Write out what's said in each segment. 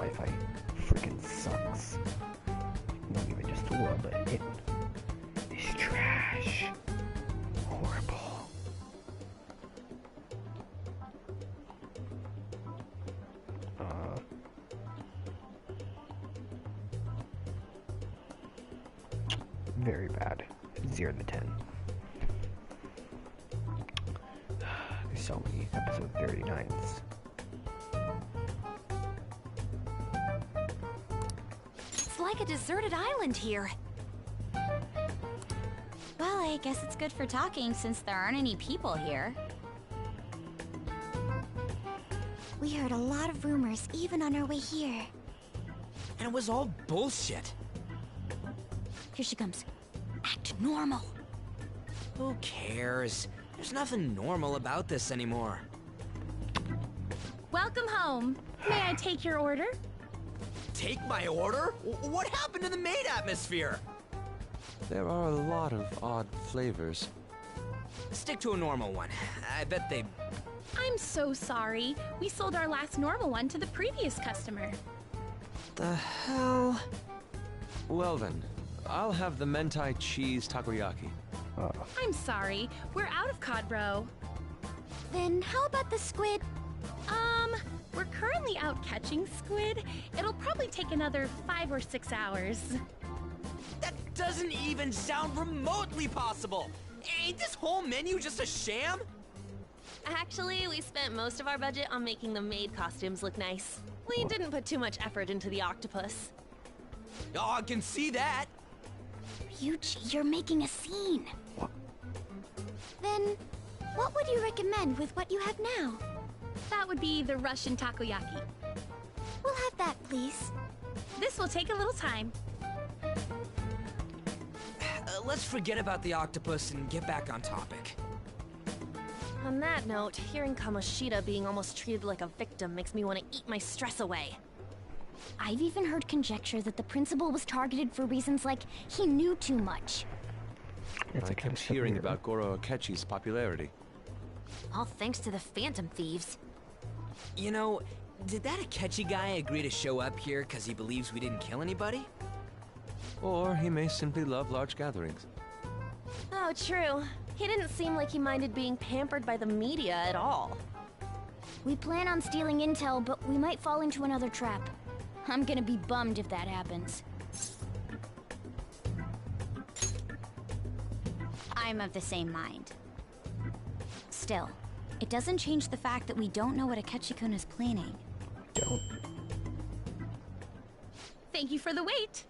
Wi-Fi freaking sucks. Not even just a little bit. It is trash. Horrible. Very bad. 0 to 10. There's so many episode 39s. It's like a deserted island here. Well, I guess it's good for talking since there aren't any people here. We heard a lot of rumors even on our way here. And it was all bullshit. Here she comes. Act normal. Who cares? There's nothing normal about this anymore. Welcome home. May I take your order? Take my order? What happened to the maid atmosphere? There are a lot of odd flavors. Stick to a normal one. I bet they... I'm so sorry. We sold our last normal one to the previous customer. The hell? Well then, I'll have the mentai cheese takoyaki. I'm sorry. We're out of cod roe. Then how about the squid? We're currently out catching squid. It'll probably take another 5 or 6 hours. That doesn't even sound remotely possible! Ain't this whole menu just a sham? Actually, we spent most of our budget on making the maid costumes look nice. We didn't put too much effort into the octopus. Oh, I can see that! Ryuji, you're making a scene. Then, what would you recommend with what you have now? That would be the Russian takoyaki. We'll have that, please. This will take a little time. Let's forget about the octopus and get back on topic. On that note, hearing Kamoshida being almost treated like a victim makes me want to eat my stress away. I've even heard conjecture that the principal was targeted for reasons like he knew too much. I kept hearing about Goro Akechi's popularity. All thanks to the Phantom Thieves. You know, did that Akechi guy agree to show up here because he believes we didn't kill anybody? Or he may simply love large gatherings. Oh, true. He didn't seem like he minded being pampered by the media at all. We plan on stealing intel, but we might fall into another trap. I'm gonna be bummed if that happens. I'm of the same mind. Still, it doesn't change the fact that we don't know what Akechi-kun is planning. Don't. Thank you for the wait.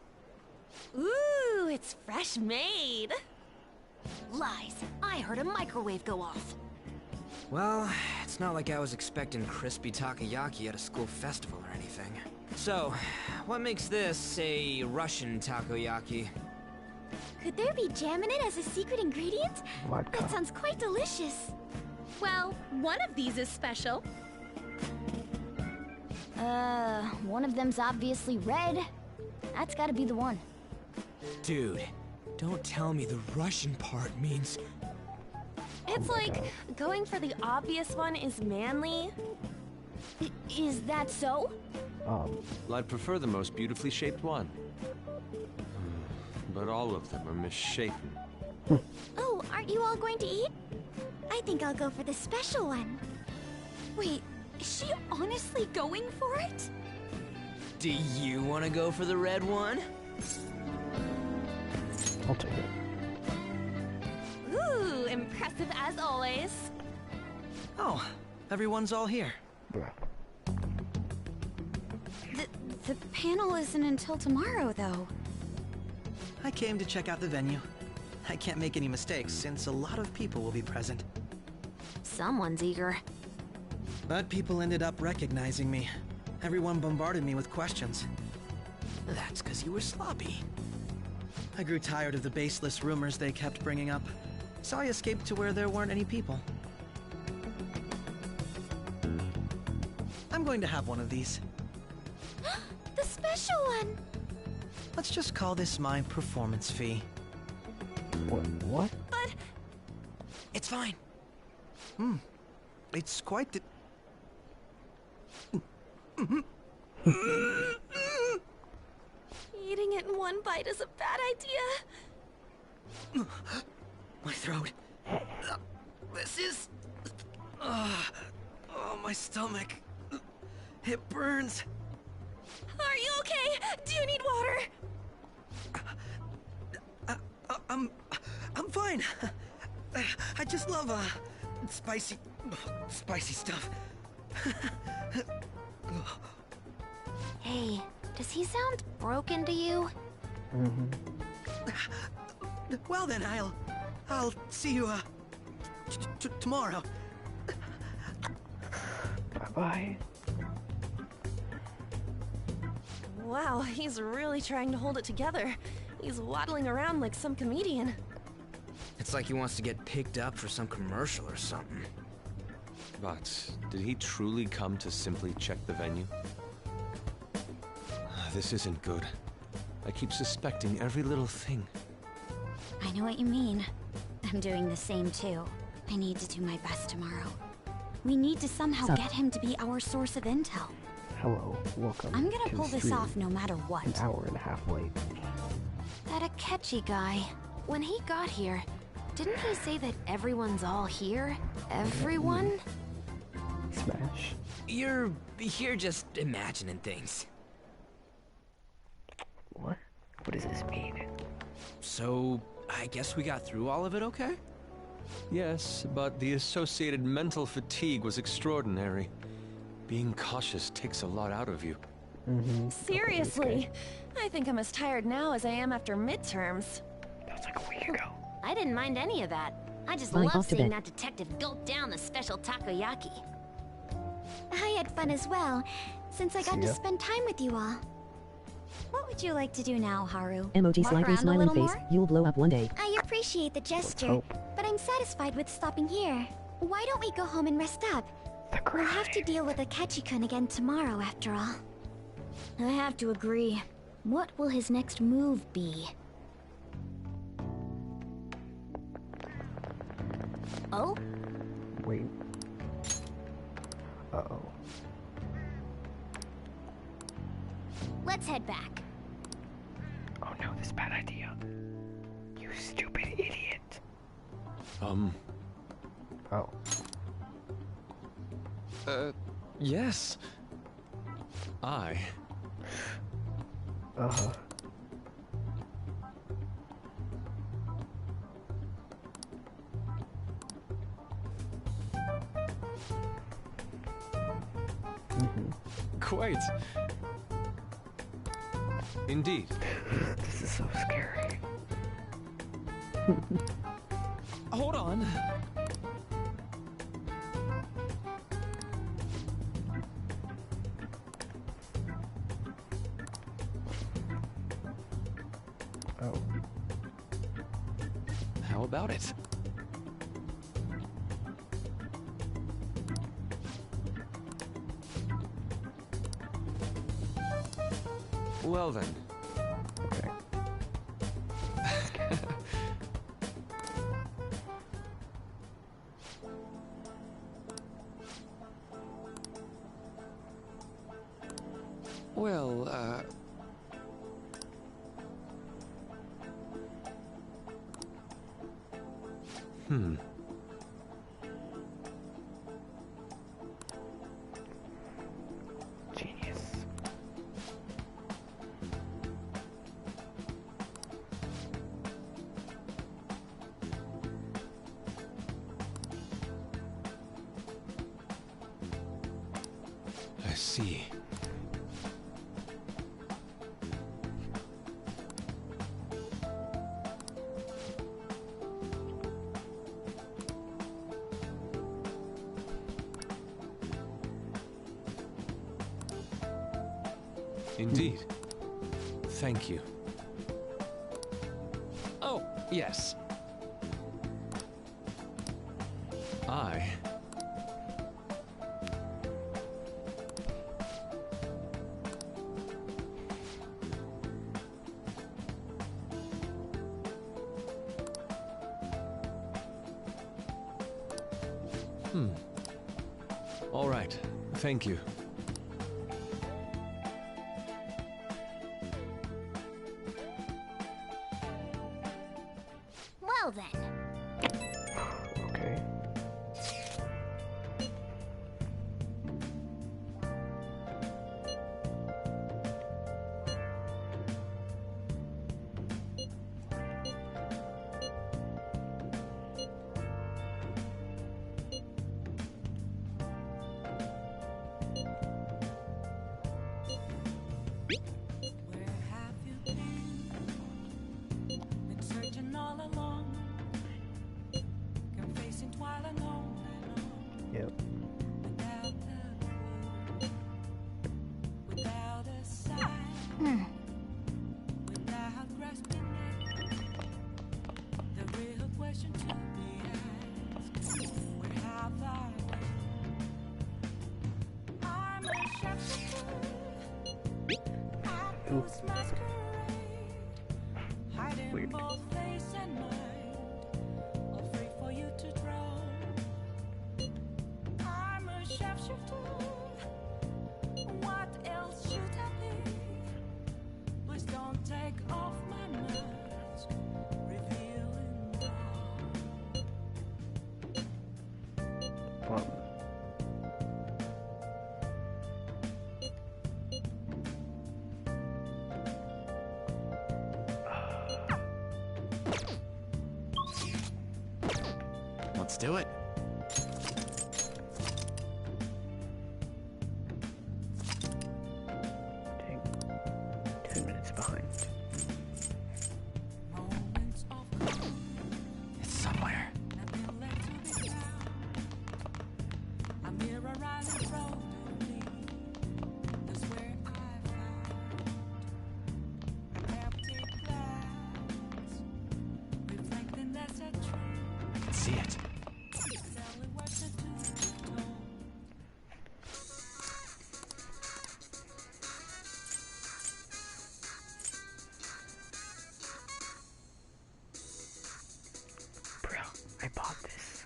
Ooh, it's fresh made. Lies. I heard a microwave go off. Well, it's not like I was expecting crispy takoyaki at a school festival or anything. So, what makes this a Russian takoyaki? Could there be jam in it as a secret ingredient? Vodka. That sounds quite delicious. Well, one of these is special. One of them's obviously red. That's gotta be the one. Dude, don't tell me the Russian part means... It's like going for the obvious one is manly. Is that so? Well, I'd prefer the most beautifully shaped one. But all of them are misshapen. Oh, aren't you all going to eat? I think I'll go for the special one. Wait, is she honestly going for it? Do you want to go for the red one? I'll take it. Ooh, impressive as always. Oh, everyone's all here. Bruh. The panel isn't until tomorrow, though. I came to check out the venue. I can't make any mistakes since a lot of people will be present. Someone's eager. But people ended up recognizing me. Everyone bombarded me with questions. That's because you were sloppy. I grew tired of the baseless rumors they kept bringing up, so I escaped to where there weren't any people. I'm going to have one of these. The special one! Let's just call this my performance fee. What? But It's fine. It's quite the... Eating it in one bite is a bad idea. My throat. This is... oh, my stomach. It burns. Are you okay? Do you need water? I'm fine. I just love, spicy stuff. Hey, does he sound broken to you? Well then, I'll see you, tomorrow. Bye-bye. Wow, he's really trying to hold it together. He's waddling around like some comedian. It's like he wants to get picked up for some commercial or something. But did he truly come to simply check the venue? This isn't good. I keep suspecting every little thing. I know what you mean. I'm doing the same too. I need to do my best tomorrow. We need to somehow Sup? get him to be our source of intel. Hello, welcome. I'm gonna to pull the this stream. off no matter what. An hour and a half late. That Akechi guy, when he got here, didn't he say that everyone's all here? Everyone? Smash. You're just imagining things. What? What does this mean? So, I guess we got through all of it okay? Yes, but the associated mental fatigue was extraordinary. Being cautious takes a lot out of you. Seriously, I think I'm as tired now as I am after midterms. That was like a week ago. I didn't mind any of that. I just Fine, love off to seeing bed. that detective gulp down the special takoyaki. I had fun as well, since I got See to ya. spend time with you all. What would you like to do now, Haru? Emoji Walk slimy around a smiling little face. more? You'll blow up one day. I appreciate the gesture, hope. but I'm satisfied with stopping here. Why don't we go home and rest up? The We'll have to grind. deal with Akechi-kun again tomorrow, after all. I have to agree. What will his next move be? Oh? Wait. Uh-oh. Let's head back. Oh no, this is a bad idea. You stupid idiot. Oh. Yes. I... Uh-huh. Quite. Indeed. This is so scary. Hold on. Oh. How about it? Well then. Okay. Well, Genius. I see. Indeed. Thank you. Oh, yes. I... All right. Thank you. Well then. Okay. Yep. Ooh. Weird. Well, Let's do it. dang. 10 minutes behind. It's somewhere. I can see it. Bro, I bought this.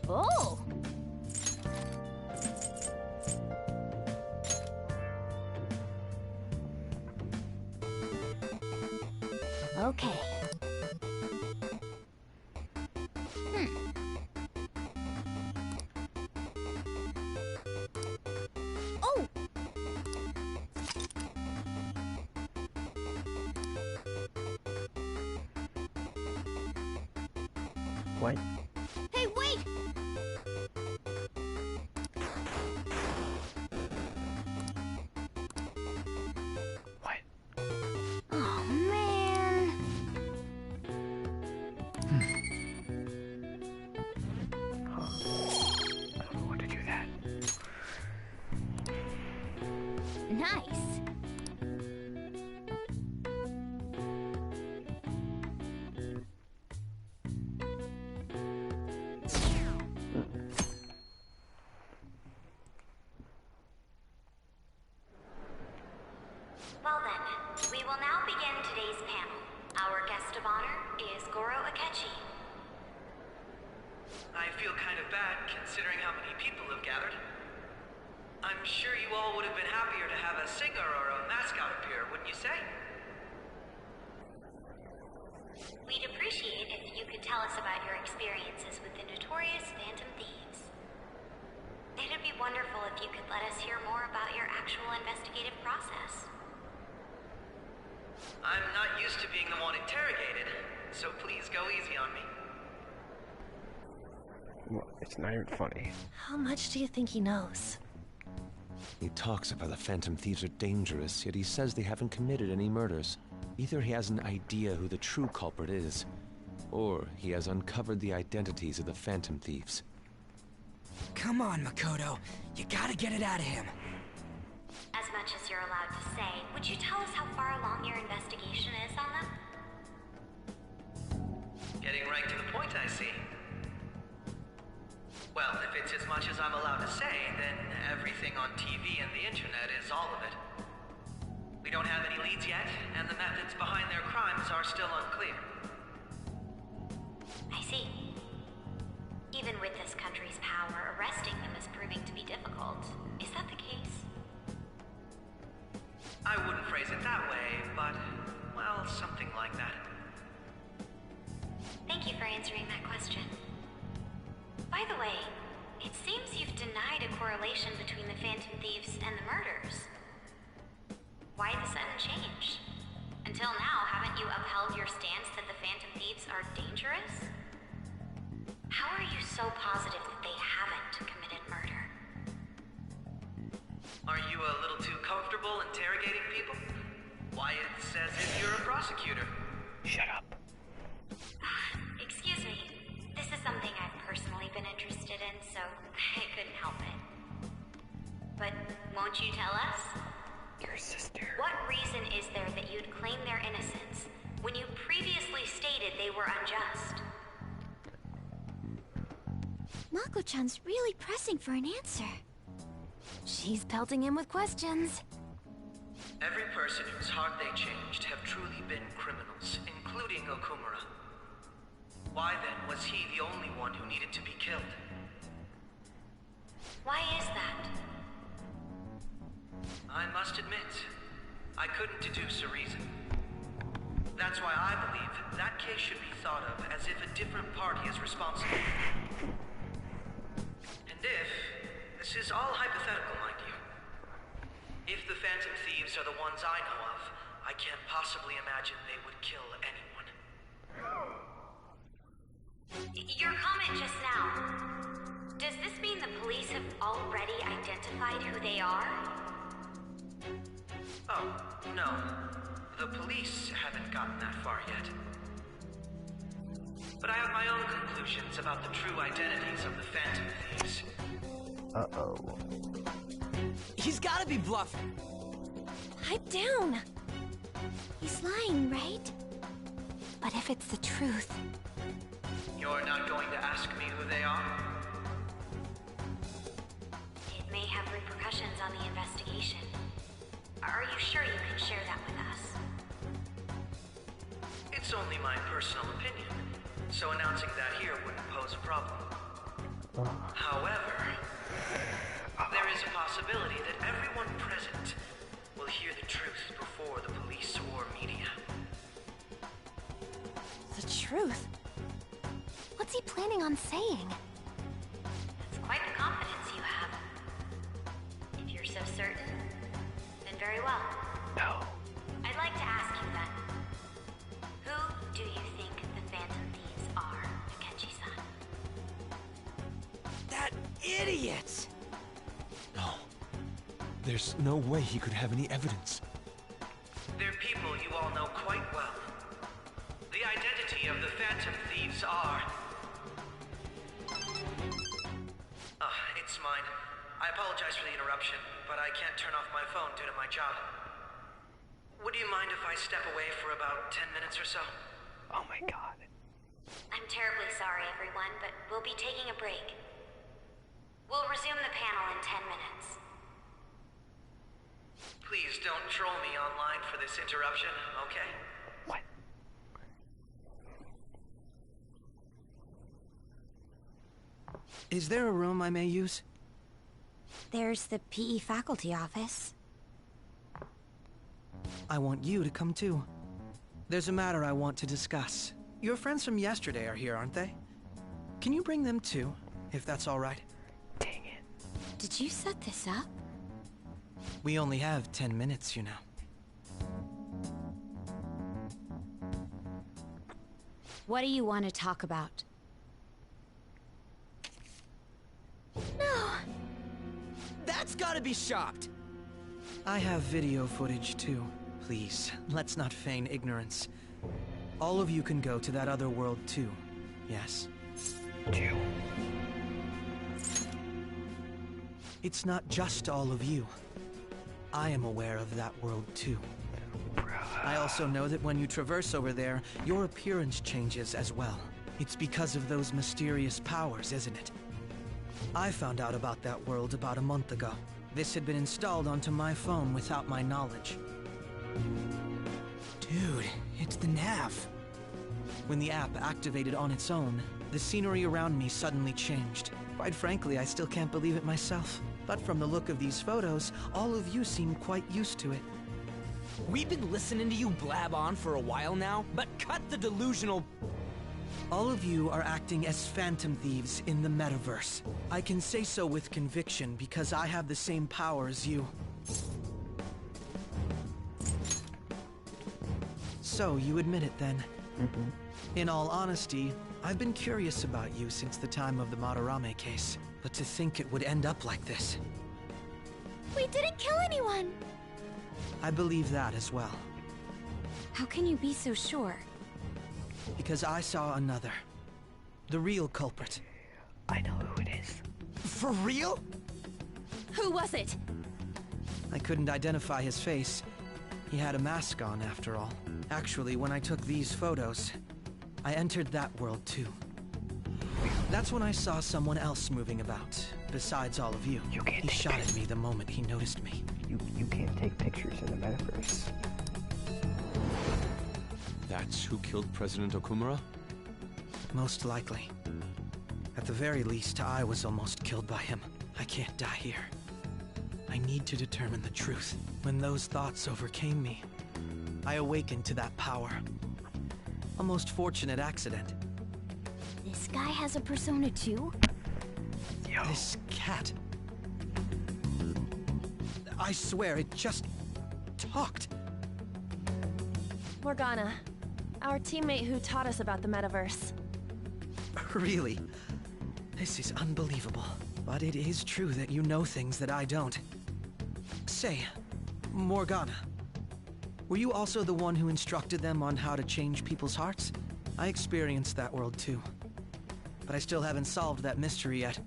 Oh! Okay. Oh! What? Hey, wait! What? Oh, man. Huh. I don't know what to do that. Nice. Well then, we will now begin today's panel. Our guest of honor is Goro Akechi. I feel kind of bad considering how many people have gathered. I'm sure you all would have been happier to have a singer or a mascot appear, wouldn't you say? We'd appreciate if you could tell us about your experiences with the notorious Phantom Thieves. It'd be wonderful if you could let us hear more about your actual investigative process. I'm not used to being the one interrogated, so please go easy on me. Well, it's not even funny. How much do you think he knows? He talks about the Phantom Thieves are dangerous, yet he says they haven't committed any murders. Either he has an idea who the true culprit is, or he has uncovered the identities of the Phantom Thieves. Come on, Makoto. You gotta get it out of him. As much as you're allowed to say, would you tell us how far along your investigation is on them? Getting right to the point, I see. and the methods behind their crimes are still unclear. I see. Even with this country's power, arresting them is proving to be difficult. Is that the case? I wouldn't phrase it that way, but, well, something like that. Thank you for answering that question. By the way, it seems you've denied a correlation between the Phantom Thieves and the murders. Why the sudden change? Until now, haven't you upheld your stance that the Phantom Thieves are dangerous? How are you so positive that they haven't committed murder? Are you a little too comfortable interrogating people? Why, it's as if you're a prosecutor. Shut up. Excuse me. This is something I've personally been interested in, so I couldn't help it. But won't you tell us? Your sister. What reason is there that you'd claim their innocence when you previously stated they were unjust? Mako-chan's really pressing for an answer. She's pelting him with questions. Every person whose heart they changed have truly been criminals, including Okumura. Why then was he the only one who needed to be killed? Why is that? I must admit, I couldn't deduce a reason. That's why I believe that case should be thought of as if a different party is responsible. And if, this is all hypothetical, mind you, if the Phantom Thieves are the ones I know of, I can't possibly imagine they would kill anyone. Your comment just now, does this mean the police have already identified who they are? Oh, no. The police haven't gotten that far yet. But I have my own conclusions about the true identities of the Phantom Thieves. Uh-oh. He's gotta be bluffing. Pipe down. He's lying, right? But if it's the truth, You're not going to ask me who they are? It may have repercussions on the investigation. Are you sure you can share that with us? It's only my personal opinion, so announcing that here wouldn't pose a problem. However, there is a possibility that everyone present will hear the truth before the police or media. the truth. What's he planning on saying? It's quite the confidence you have. If you're so certain, then very well. No. I'd like to ask you then, who do you think the Phantom Thieves are, Akechi-san? That idiot! No. There's no way he could have any evidence. They're people you all know quite well. The identity of the Phantom Thieves are... it's mine. I apologize for the interruption, but I can't turn off my phone due to my job. Would you mind if I step away for about 10 minutes or so? Oh my god. I'm terribly sorry, everyone, but we'll be taking a break. We'll resume the panel in 10 minutes. Please don't troll me online for this interruption, okay? What? Is there a room I may use? There's the PE faculty office. I want you to come too. There's a matter I want to discuss. Your friends from yesterday are here, aren't they? Can you bring them too, if that's all right? Dang it. Did you set this up? We only have 10 minutes, you know. What do you want to talk about? No! That's gotta be shopped! I have video footage too. Please, let's not feign ignorance. All of you can go to that other world too, yes? Two. It's not just all of you. I am aware of that world too. I also know that when you traverse over there, your appearance changes as well. It's because of those mysterious powers, isn't it? I found out about that world about a month ago. This had been installed onto my phone without my knowledge. the nav. When the app activated on its own, the scenery around me suddenly changed. Quite frankly, I still can't believe it myself. But from the look of these photos, all of you seem quite used to it. We've been listening to you blab on for a while now, but cut the delusional... All of you are acting as phantom thieves in the metaverse. I can say so with conviction because I have the same power as you. So, you admit it then? Mm-hmm. In all honesty, I've been curious about you since the time of the Madarame case. But to think it would end up like this. We didn't kill anyone! I believe that as well. How can you be so sure? Because I saw another. The real culprit. I know who it is. For real? Who was it? I couldn't identify his face. He had a mask on, after all. Actually, when I took these photos, I entered that world too. That's when I saw someone else moving about, besides all of you. He shot at me the moment he noticed me. You can't take pictures in the metaverse. That's who killed President Okumura? Most likely. At the very least, I was almost killed by him. I can't die here. I need to determine the truth. When those thoughts overcame me, I awakened to that power. A most fortunate accident. This guy has a persona too? This cat. I swear, it just talked. Morgana, our teammate who taught us about the metaverse. Really? This is unbelievable. But it is true that you know things that I don't. Say, Morgana, were you also the one who instructed them on how to change people's hearts? I experienced that world too. But I still haven't solved that mystery yet.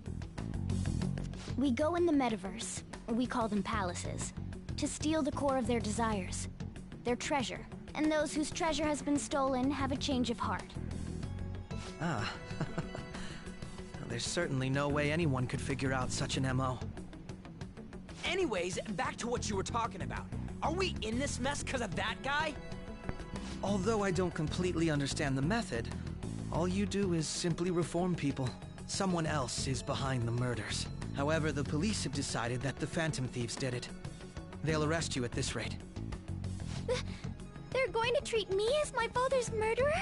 We go in the metaverse, or we call them palaces, to steal the core of their desires, their treasure. And those whose treasure has been stolen have a change of heart. Ah. There's certainly no way anyone could figure out such an MO. Anyways, back to what you were talking about. Are we in this mess because of that guy? Although I don't completely understand the method, all you do is simply reform people. Someone else is behind the murders. However, the police have decided that the Phantom Thieves did it. They'll arrest you at this rate. They're going to treat me as my father's murderer?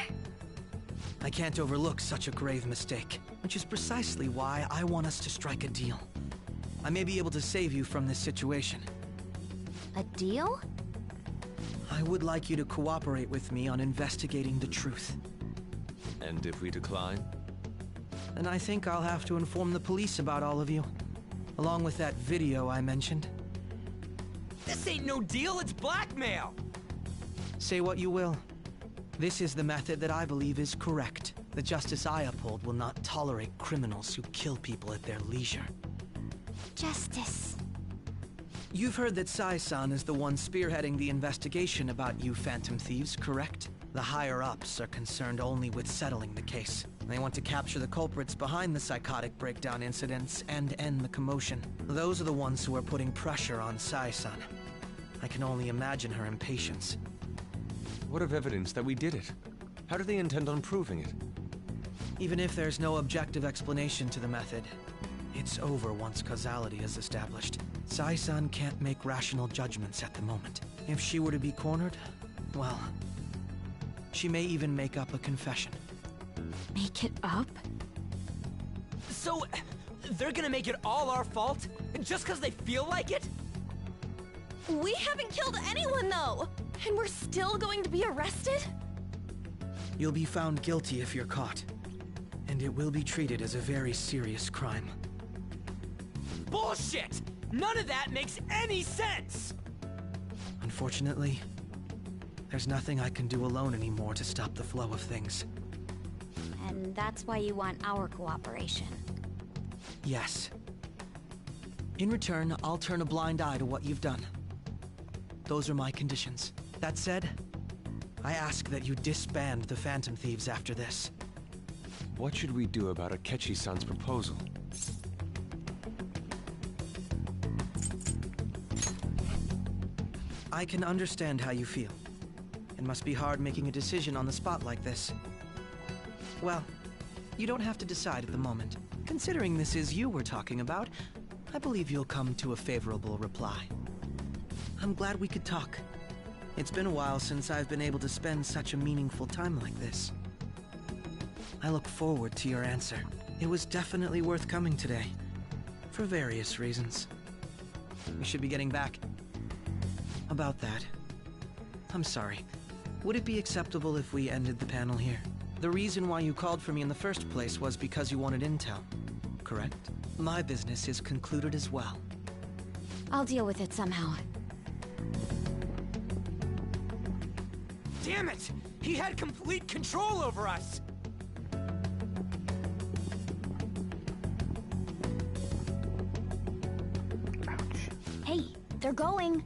I can't overlook such a grave mistake, which is precisely why I want us to strike a deal. I may be able to save you from this situation. A deal? I would like you to cooperate with me on investigating the truth. And if we decline? Then I think I'll have to inform the police about all of you, along with that video I mentioned. This ain't no deal, it's blackmail! Say what you will. This is the method that I believe is correct. The justice I uphold will not tolerate criminals who kill people at their leisure. Justice. You've heard that Sai-san is the one spearheading the investigation about you Phantom Thieves, correct? The higher-ups are concerned only with settling the case. They want to capture the culprits behind the psychotic breakdown incidents and end the commotion. Those are the ones who are putting pressure on Sai-san. I can only imagine her impatience. What of evidence that we did it? How do they intend on proving it? Even if there's no objective explanation to the method, it's over once causality is established. Sai-san can't make rational judgments at the moment. If she were to be cornered, well, she may even make up a confession. Make it up? So, they're gonna make it all our fault? Just because they feel like it? We haven't killed anyone, though! And we're still going to be arrested? You'll be found guilty if you're caught. And it will be treated as a very serious crime. Bullshit! None of that makes any sense! Unfortunately, there's nothing I can do alone anymore to stop the flow of things. And that's why you want our cooperation. Yes. In return, I'll turn a blind eye to what you've done. Those are my conditions. That said, I ask that you disband the Phantom Thieves after this. What should we do about Akechi-san's proposal? I can understand how you feel. It must be hard making a decision on the spot like this. Well, you don't have to decide at the moment. Considering this is you we're talking about, I believe you'll come to a favorable reply. I'm glad we could talk. It's been a while since I've been able to spend such a meaningful time like this. I look forward to your answer. It was definitely worth coming today, for various reasons. We should be getting back. About that, I'm sorry. Would it be acceptable if we ended the panel here? The reason why you called for me in the first place was because you wanted intel, correct? My business is concluded as well. I'll deal with it somehow. Damn it! He had complete control over us! Ouch. Hey, they're going.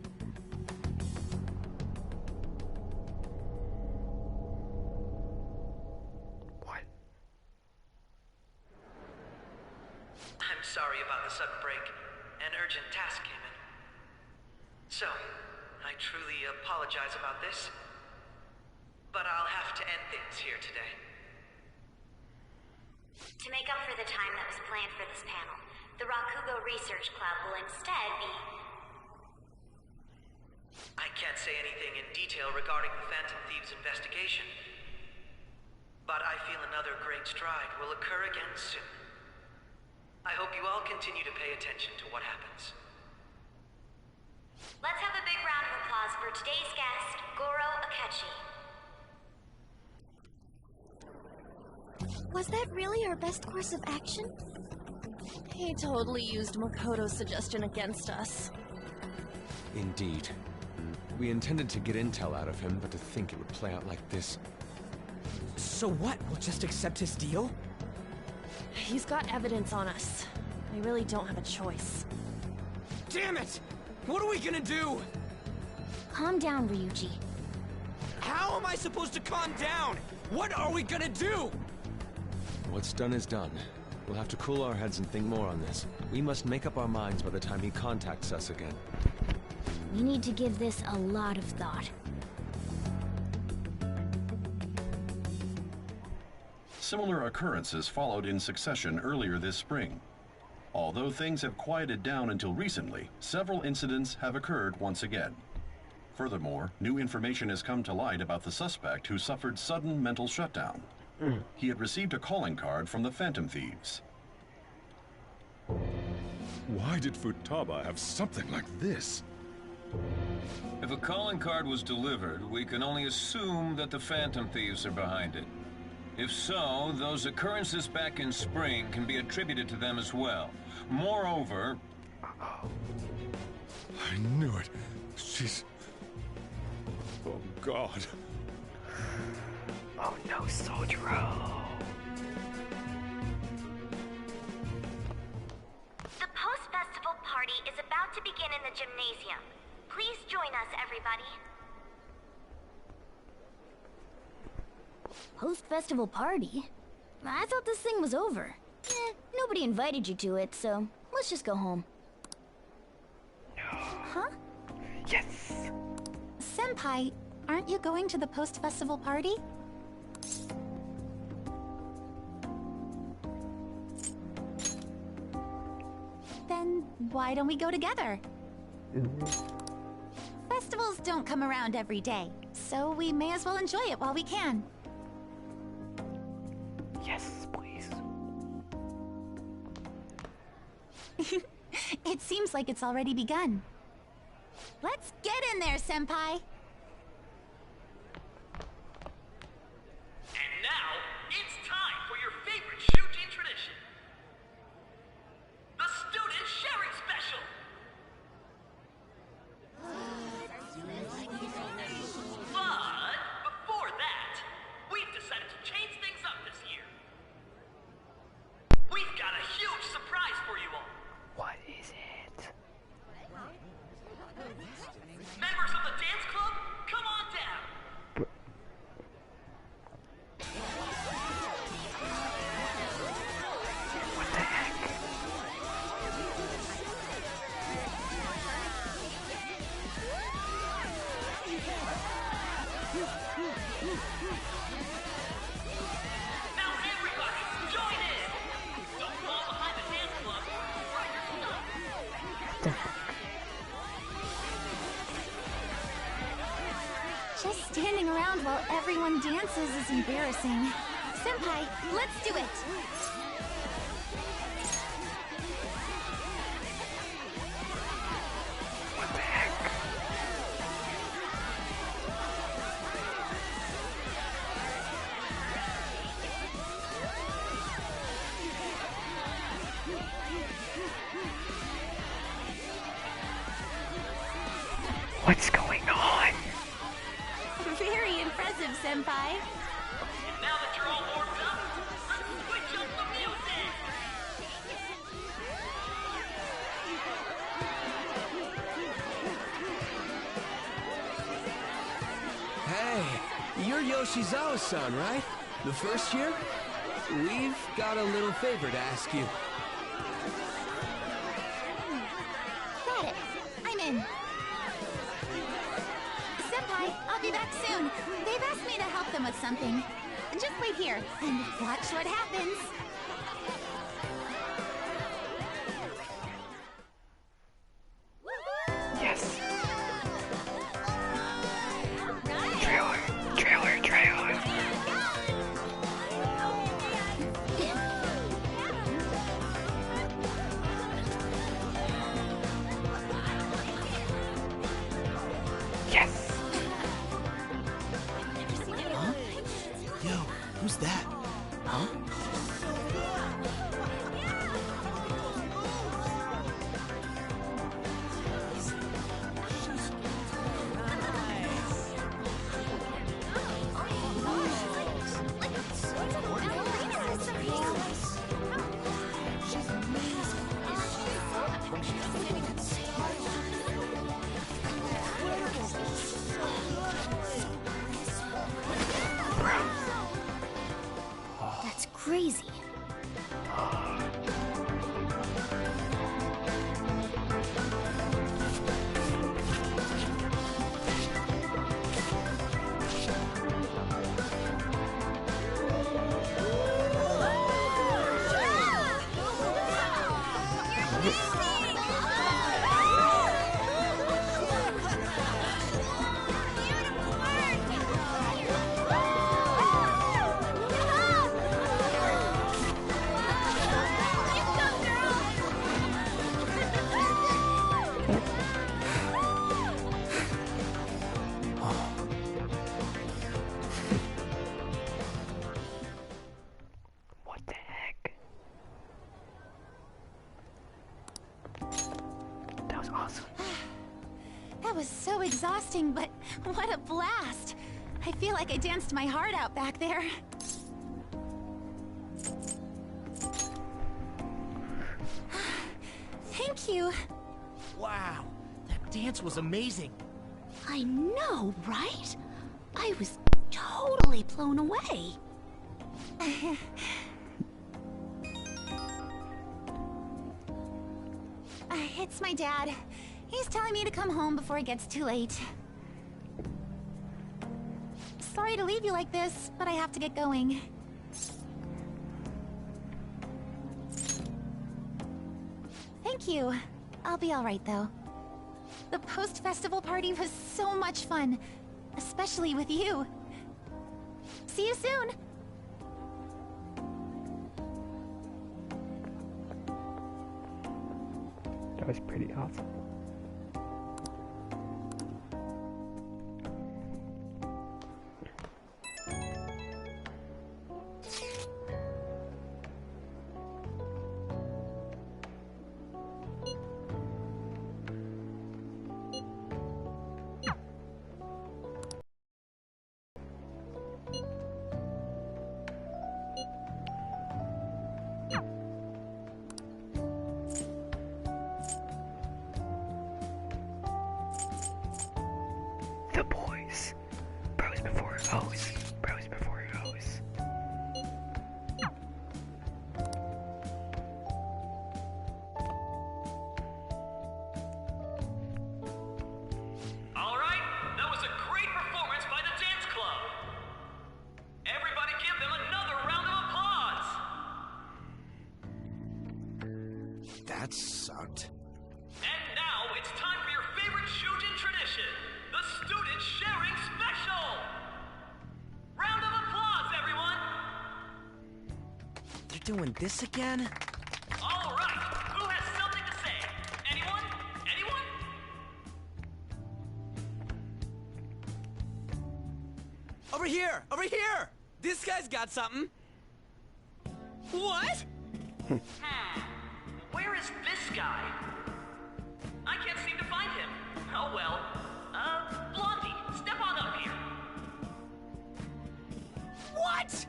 What? I'm sorry about the sudden break. An urgent task came in. So, I truly apologize about this. But I'll have to end things here today. To make up for the time that was planned for this panel, the Rakugo Research Club will instead be... I can't say anything in detail regarding the Phantom Thieves investigation. But I feel another great stride will occur again soon. I hope you all continue to pay attention to what happens. Let's have a big round of applause for today's guest, Goro Akechi. Was that really our best course of action? He totally used Makoto's suggestion against us. Indeed. We intended to get intel out of him, but to think it would play out like this. So what? We'll just accept his deal? He's got evidence on us. We really don't have a choice. Damn it! What are we gonna do? Calm down, Ryuji. How am I supposed to calm down? What are we gonna do? What's done is done. We'll have to cool our heads and think more on this. We must make up our minds by the time he contacts us again. We need to give this a lot of thought. Similar occurrences followed in succession earlier this spring. Although things have quieted down until recently, several incidents have occurred once again. Furthermore, new information has come to light about the suspect who suffered sudden mental shutdown. He had received a calling card from the Phantom Thieves. Why did Futaba have something like this? If a calling card was delivered, we can only assume that the Phantom Thieves are behind it. If so, those occurrences back in spring can be attributed to them as well. Moreover... I knew it. She's... Oh, God. Oh no, Sojiro. The post-festival party is about to begin in the gymnasium. Please join us, everybody. Post-festival party? I thought this thing was over. Nobody invited you to it, so let's just go home. Huh? Yes! Senpai, aren't you going to the post-festival party? Then why don't we go together? Festivals don't come around every day, so we may as well enjoy it while we can. Yes, please. It seems like it's already begun. Let's get in there, Senpai! And now, it's time for your favorite Shujin tradition. The Student Sharing Special! But, before that, we've decided to change things up this year. We've got a huge surprise for you all. What is it? Members of the dance club, Now everybody, join in! Don't fall behind the dance club. Find your stuff. Just standing around while everyone dances is embarrassing. Senpai, let's do it! What the heck? What's going on? Very impressive, Senpai. Now that you're all warmed up, let's switch up the music! Hey, you're Yoshizawa-san, right? The first year? We've got a little favor to ask you. Got it. I'm in. Senpai, I'll be back soon. They've asked me to help them with something. Just wait here and watch what happens. Yes. Trailer. Yes. Huh? Yo, who's that? Huh? That's crazy. What the heck? That was awesome. That was so exhausting, but what a blast! I feel like I danced my heart out back there. Thank you. Wow, that dance was amazing. I know, right? I was totally blown away. It's my dad. He's telling me to come home before it gets too late. Sorry to leave you like this, but I have to get going. Thank you. I'll be alright, though. The post-festival party was so much fun. Especially with you. See you soon! That was pretty awesome. The boys. Bros before hoes. Bros before hoes. Alright, that was a great performance by the dance That sucked. And now it's time for your favorite Shujin tradition, the Student Sharing Special! Round of applause, everyone! They're doing this again? All right, who has something to say? Anyone? Anyone? Over here! Over here! This guy's got something. What? Where is this guy? I can't seem to find him. Oh well. Blondie, step on up here. What?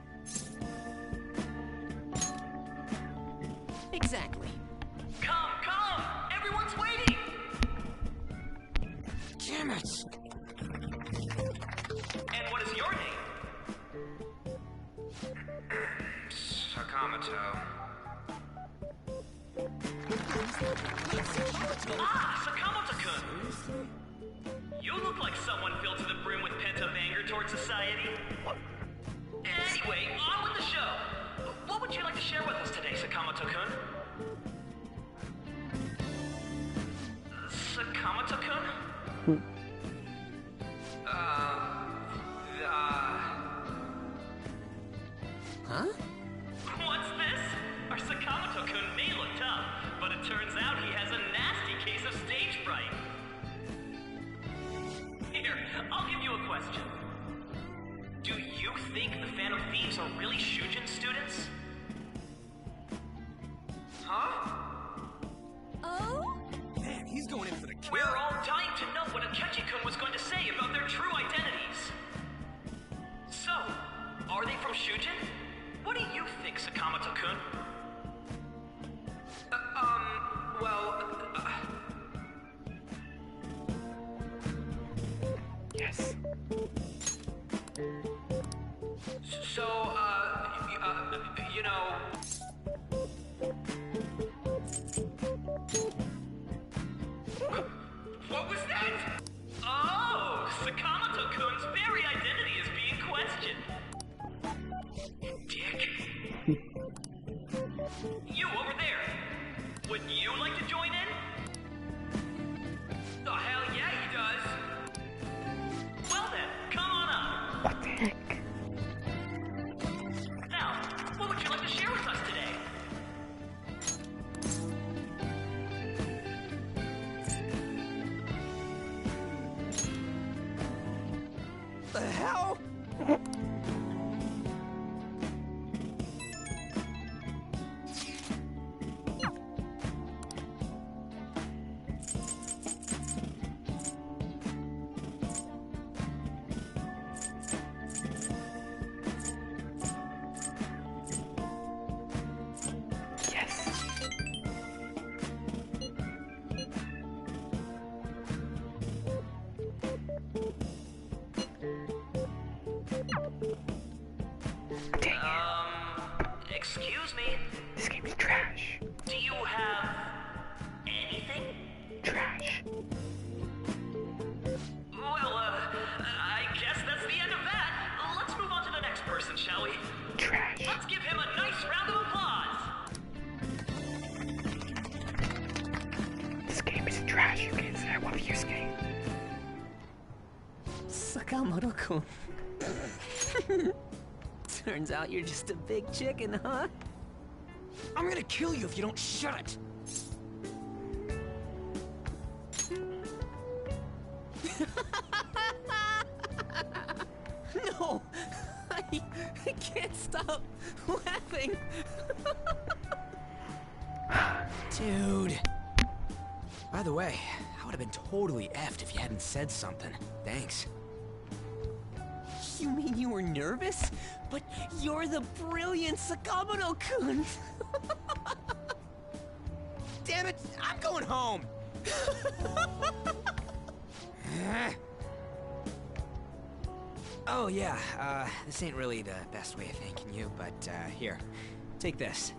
Exactly. Come! Everyone's waiting! Damn it! And what is your name? Sakamoto. Sakamoto-kun! You look like someone filled to the brim with pent-up anger towards society. Anyway, on with the show. What would you like to share with us today, Sakamoto-kun? Sakamoto-kun? Huh? What's this? Our Sakamoto-kun may look tough, but it turns out he has a nasty case of stage fright. Here, I'll give you a question. Do you think the Phantom Thieves are really Shujin students? Huh? Oh? Man, he's going in for the kill. We're all dying to know what Akechi-kun was going to say about their true identities. So, are they from Shujin? What do you think, Sakamoto-kun? Yes. So, you know... What was that? Oh, Sakamoto-kun's very identity is being questioned. Dick. You over there. Would you like to join in? Oh, hell yeah, he does. Well then, come on up. What the heck? Now, what would you like to share with us today? The hell? Yes. Excuse me? This game is trash. Do you have... anything? Trash. Well, I guess that's the end of that. Let's move on to the next person, shall we? Trash. Let's give him a nice round of applause. This game is trash. You can't say I want to use game. Sakamoto-kun. Turns out you're just a big chicken, huh? I'm gonna kill you if you don't shut it. No! I can't stop laughing. Dude. By the way, I would have been totally effed if you hadn't said something. Thanks. You mean you were nervous? But you're the brilliant Sakamoto-kun! Damn it! I'm going home! Oh yeah, this ain't really the best way of thanking you, but here, take this.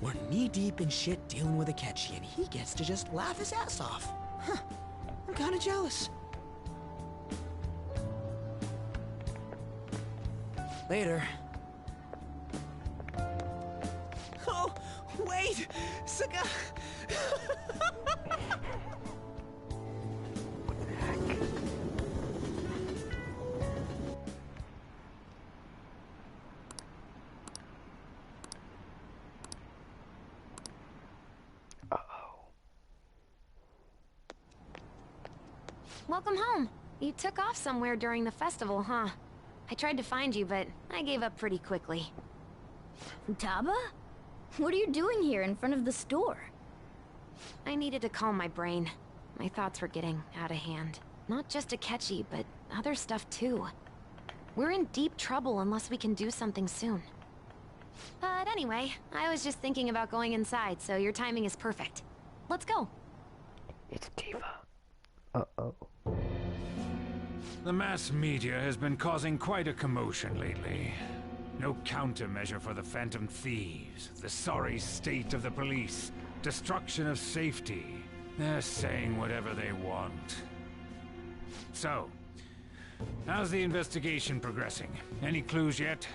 We're knee-deep in shit dealing with Akechi, and he gets to just laugh his ass off. Huh. I'm kinda jealous. Later. Oh, wait! Saga... Welcome home. You took off somewhere during the festival, huh? I tried to find you, but I gave up pretty quickly. Futaba? What are you doing here in front of the store? I needed to calm my brain. My thoughts were getting out of hand. Not just Akechi, but other stuff too. We're in deep trouble unless we can do something soon. But anyway, I was just thinking about going inside, so your timing is perfect. Let's go. It's Tifa. Uh-oh. The mass media has been causing quite a commotion lately. No countermeasure for the Phantom Thieves, the sorry state of the police, destruction of safety. They're saying whatever they want. So, how's the investigation progressing? Any clues yet?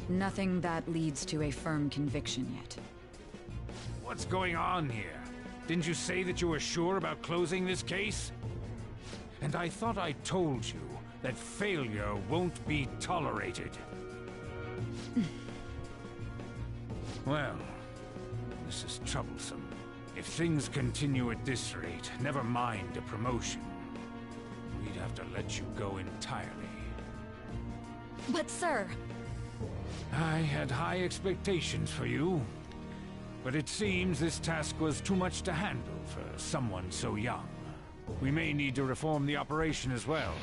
Nothing that leads to a firm conviction yet. What's going on here? Didn't you say that you were sure about closing this case? And I thought I told you that failure won't be tolerated. Well, this is troublesome. If things continue at this rate, never mind a promotion. We'd have to let you go entirely. But sir... I had high expectations for you. But it seems this task was too much to handle for someone so young. We may need to reform the operation as well,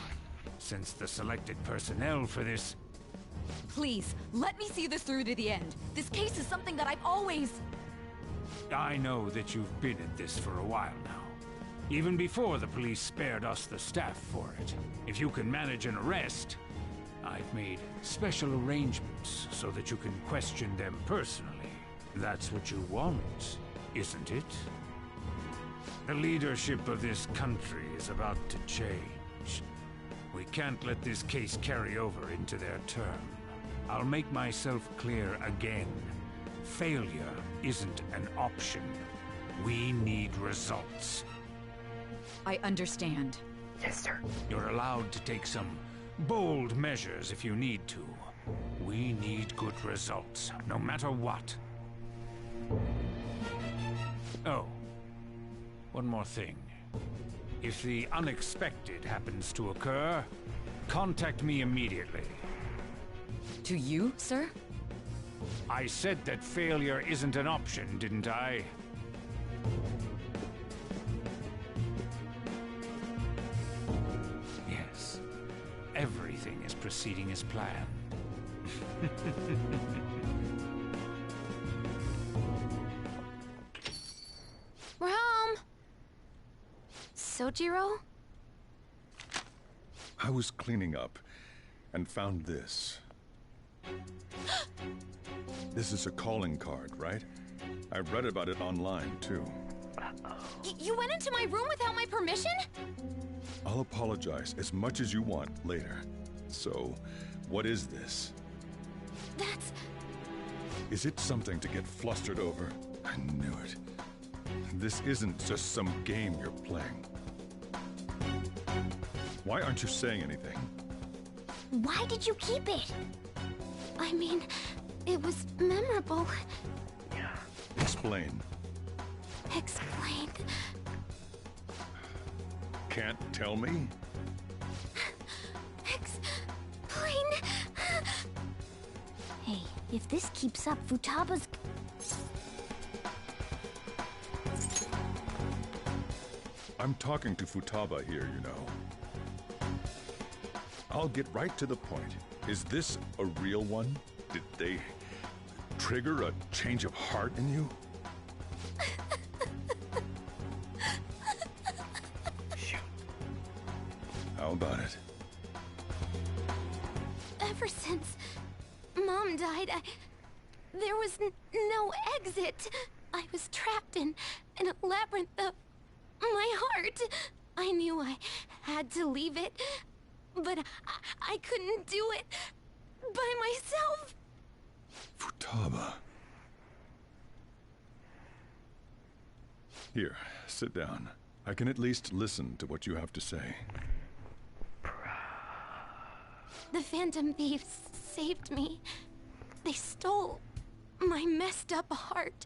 since the selected personnel for this... Please, let me see this through to the end. This case is something that I've always... I know that you've been at this for a while now. Even before the police spared us the staff for it. If you can manage an arrest, I've made special arrangements so that you can question them personally. That's what you want, isn't it? The leadership of this country is about to change. We can't let this case carry over into their term. I'll make myself clear again. Failure isn't an option. We need results. I understand. Yes, sir. You're allowed to take some bold measures if you need to. We need good results, no matter what. Oh, one more thing. If the unexpected happens to occur, contact me immediately. To you, sir? I said that failure isn't an option, didn't I? Yes. Everything is proceeding as planned. We're home! Sojiro? I was cleaning up and found this. This is a calling card, right? I read about it online, too. You went into my room without my permission? I'll apologize as much as you want later. So, what is this? That's... Is it something to get flustered over? I knew it. This isn't just some game you're playing. Why aren't you saying anything? Why did you keep it? I mean, it was memorable. Explain. Explain. Can't tell me? Explain. Hey, if this keeps up, Futaba's... I'm talking to Futaba here, you know. I'll get right to the point. Is this a real one? Did they trigger a change of heart in you? How about it? Ever since Mom died, there was no exit. I was trapped in a labyrinth of my heart. I knew I had to leave it, but I couldn't do it by myself. Futaba. Here, sit down. I can at least listen to what you have to say. The Phantom Thieves saved me. They stole my messed up heart.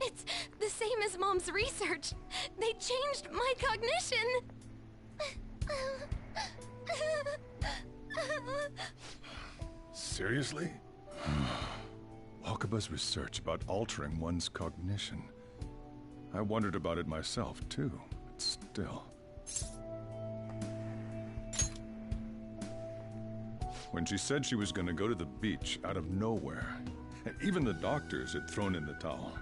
It's the same as Mom's research. They changed my cognition. Seriously? Wakaba's research about altering one's cognition. I wondered about it myself, too, but still. When she said she was going to go to the beach out of nowhere, even the doctors had thrown in the towel.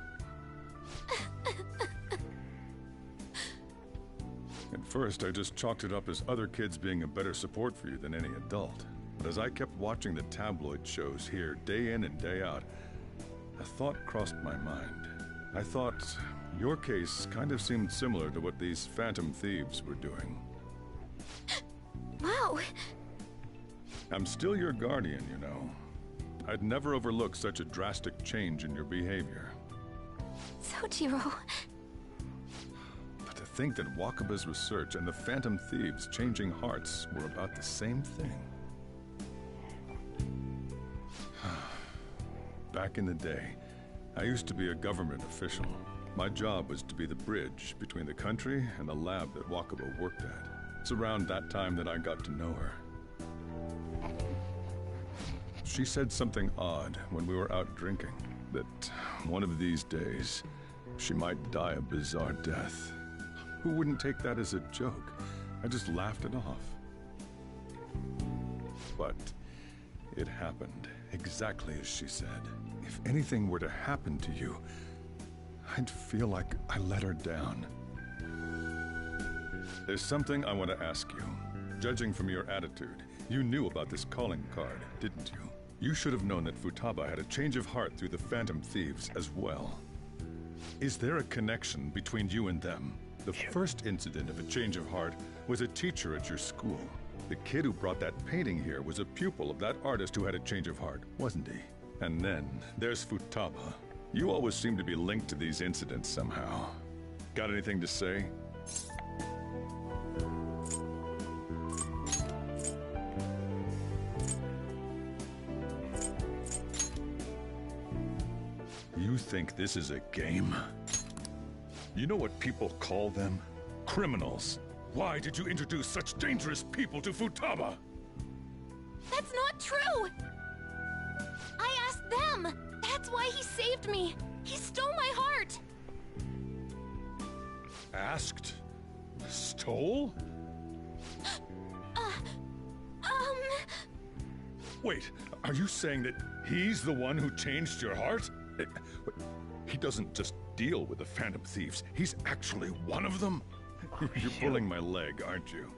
At first, I just chalked it up as other kids being a better support for you than any adult. But as I kept watching the tabloid shows here, day in and day out, a thought crossed my mind. I thought your case kind of seemed similar to what these Phantom Thieves were doing. Wow. I'm still your guardian, you know. I'd never overlook such a drastic change in your behavior. Sojiro. But to think that Wakaba's research and the Phantom Thieves changing hearts were about the same thing. Back in the day, I used to be a government official. My job was to be the bridge between the country and the lab that Wakaba worked at. It's around that time that I got to know her. She said something odd when we were out drinking, that one of these days, she might die a bizarre death. Who wouldn't take that as a joke? I just laughed it off. But it happened exactly as she said. If anything were to happen to you, I'd feel like I let her down. There's something I want to ask you. Judging from your attitude, you knew about this calling card, didn't you? You should have known that Futaba had a change of heart through the Phantom Thieves as well. Is there a connection between you and them? The first incident of a change of heart was a teacher at your school. The kid who brought that painting here was a pupil of that artist who had a change of heart, wasn't he? And then there's Futaba. You always seem to be linked to these incidents somehow. Got anything to say? You think this is a game? You know what people call them? Criminals. Why did you introduce such dangerous people to Futaba? That's not true! I asked them! That's why he saved me! He stole my heart! Asked? Stole? Wait, are you saying that he's the one who changed your heart? He doesn't just deal with the Phantom Thieves. He's actually one of them? You're pulling my leg, aren't you?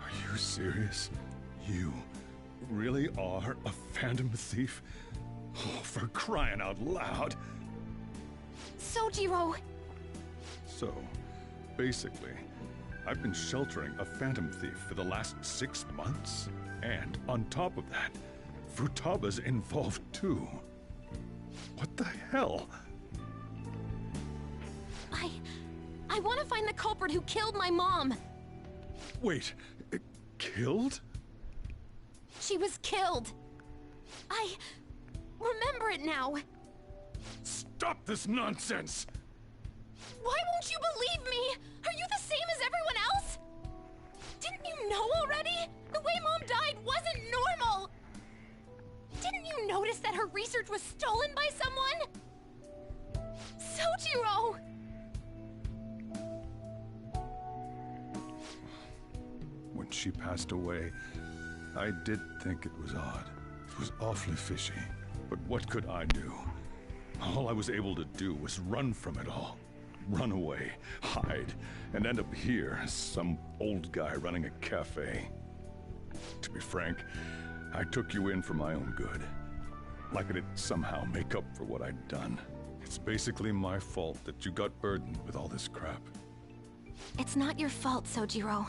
Are you serious? You really are a Phantom Thief? Oh, for crying out loud! Sojiro! So, basically, I've been sheltering a Phantom Thief for the last 6 months. And on top of that, Futaba's involved too. What the hell? I want to find the culprit who killed my mom. Wait, killed? She was killed. I remember it now. Stop this nonsense! Why won't you believe me? Are you the same as everyone else? Didn't you know already? The way Mom died wasn't normal! Didn't you notice that her research was stolen by someone? Sojiro! When she passed away, I did think it was odd. It was awfully fishy. But what could I do? All I was able to do was run from it all. Run away, hide, and end up here as some old guy running a cafe. To be frank, I took you in for my own good. Like it'd somehow make up for what I'd done. It's basically my fault that you got burdened with all this crap. It's not your fault, Sojiro.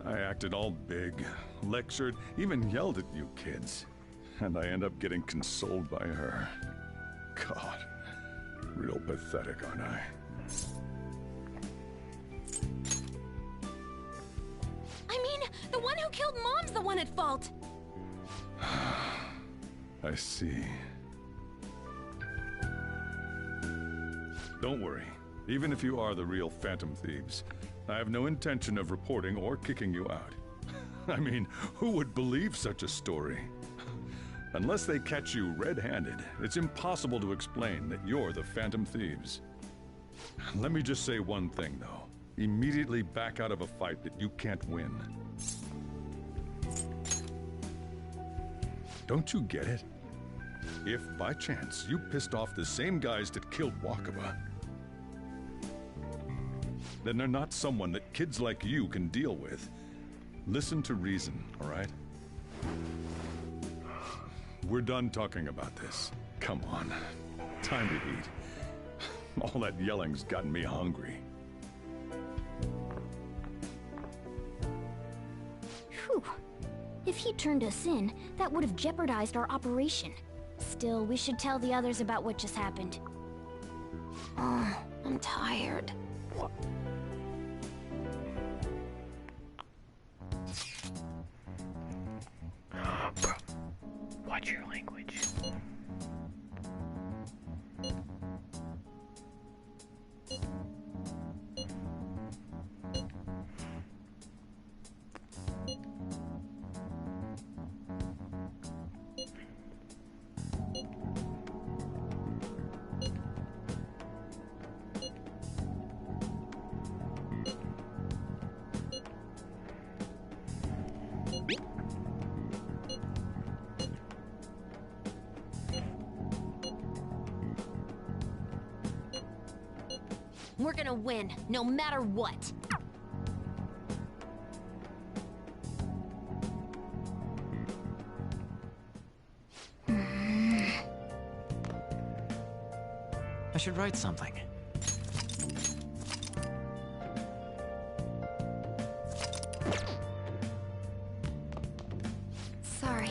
I acted all big, lectured, even yelled at you kids. And I end up getting consoled by her. God, real pathetic, aren't I? I mean, the one who killed Mom's the one at fault. I see. Don't worry. Even if you are the real Phantom Thieves, I have no intention of reporting or kicking you out. I mean, who would believe such a story? Unless they catch you red-handed, it's impossible to explain that you're the Phantom Thieves. Let me just say one thing, though. Immediately back out of a fight that you can't win. Don't you get it? If, by chance, you pissed off the same guys that killed Wakaba, then they're not someone that kids like you can deal with. Listen to reason, all right? We're done talking about this. Come on. Time to eat. All that yelling's gotten me hungry. Whew. If he turned us in, that would have jeopardized our operation. Still, we should tell the others about what just happened. Oh, I'm tired. What? Bro, watch your language. We're gonna win, no matter what. I should write something. Sorry.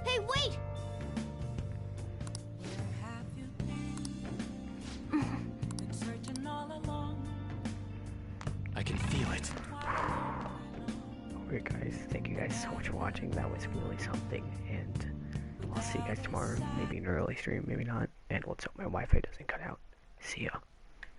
Hey, wait! I can feel it. Alright guys, thank you guys so much for watching. That was really something, and I'll see you guys tomorrow. Maybe an early stream, maybe not. And let's hope my Wi-Fi doesn't cut out. See ya.